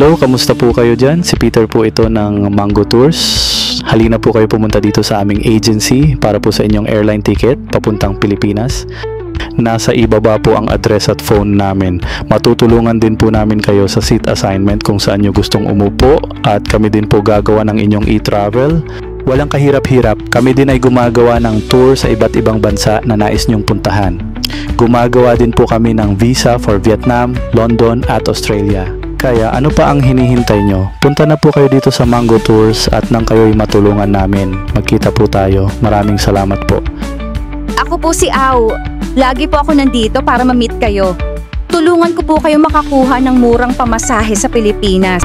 Hello, kamusta po kayo dyan? Si Peter po ito ng Mango Tours. Halina po kayo pumunta dito sa aming agency para po sa inyong airline ticket papuntang Pilipinas. Nasa ibaba po ang address at phone namin. Matutulungan din po namin kayo sa seat assignment kung saan nyo gustong umupo at kami din po gagawa ng inyong e-travel. Walang kahirap-hirap, kami din ay gumagawa ng tour sa iba't ibang bansa na nais nyong puntahan. Gumagawa din po kami ng visa for Vietnam, London at Australia. Kaya ano pa ang hinihintay nyo? Punta na po kayo dito sa Mango Tours at nang kayo'y matulungan namin. Magkita po tayo. Maraming salamat po. Ako po si Au. Lagi po ako nandito para ma-meet kayo. Tulungan ko po kayo makakuha ng murang pamasahe sa Pilipinas.